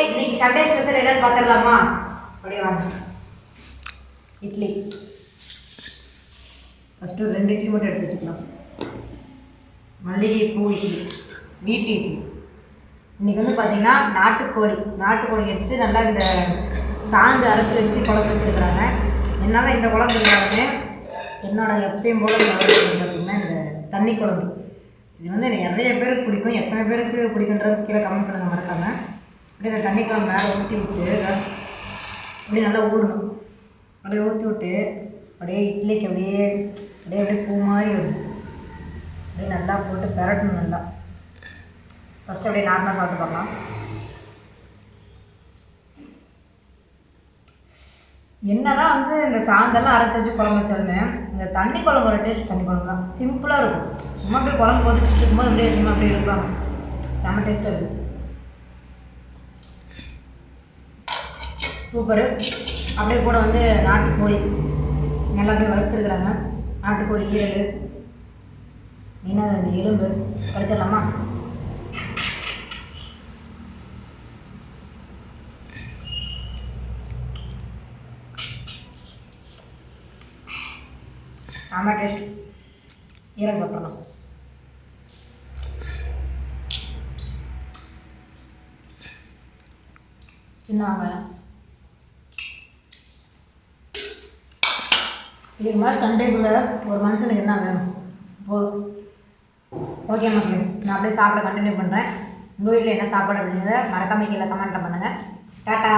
இன்னைக்கு Sunday special என்னன்னு பார்த்துடலாமா? அப்படியே வாங்க. இட்லி ஃபஸ்ட்டு ஒரு 2 இட்லி மட்டும் எடுத்து வச்சுக்கலாம். மல்லிகை பூ இட்லி, வீட்டு இட்லி. இன்றைக்கி வந்து பார்த்திங்கன்னா நாட்டுக்கோழி எடுத்து நல்லா இந்த சாந்து அரைச்சி வச்சு குழம்பு வச்சுருக்குறாங்க. என்னால் இந்த குழம்பு இருந்தாலுமே என்னோட எப்பயும் போல் பார்த்திங்கன்னா இந்த தண்ணி குழம்பு இது வந்து எனக்கு நிறைய பேருக்கு பிடிக்கும். எத்தனை பேருக்கு பிடிக்குன்றது கீழே கமெண்ட் பண்ணுங்கள் மறக்காமல். அப்படியே இந்த தண்ணி குழம்பு மேலே ஊற்றி விட்டு அப்படியே நல்லா ஊறணும். அப்படியே ஊற்றி விட்டு அப்படியே இட்லிக்கு அப்படியே அப்படியே அப்படியே பூ மாதிரி வருது. அப்படியே நல்லா போட்டு பெரட்டணும். நல்லா ஃபஸ்ட்டு அப்படியே நார்மலாக சாப்பிட்டு பார்க்கலாம். என்ன தான் வந்து இந்த சாந்தெல்லாம் அரைச்சி வச்சு குழம்பு வச்சாலுமே இந்த தண்ணி குழம்போட டேஸ்ட் தண்ணி குழம்பு தான். சிம்பிளாக இருக்கும். சும்மா அப்படியே குழம்பு கொதிச்சுட்டு இருக்கும்போது அப்படியே சும்மா அப்படியே இருப்பாங்க. செம்ம டேஸ்ட்டாக இருக்குது. சூப்பரு. அப்படியே கூட வந்து நாட்டுக்கோழி நல்லா அப்படியே வறுத்துருக்குறாங்க. நாட்டுக்கோழி ஈரல் மெயினாக அந்த எலும்பு கடிச்சிடலாமா? செம்ம டேஸ்ட். ஈரல் சாப்பிடலாம். சின்ன வெங்காயம். இதுக்கு மாதிரி சண்டேக்குள்ளே ஒரு மனுஷனுக்கு என்ன வேணும்? போதும். ஓகே மக்களே, நான் அப்படியே சாப்பிட கண்டினியூ பண்ணுறேன். உங்கள் வீட்டில் என்ன சாப்பாடு அப்படிங்கிறத மறக்காம கீழே கமெண்ட்டில் பண்ணுங்கள். டாட்டா.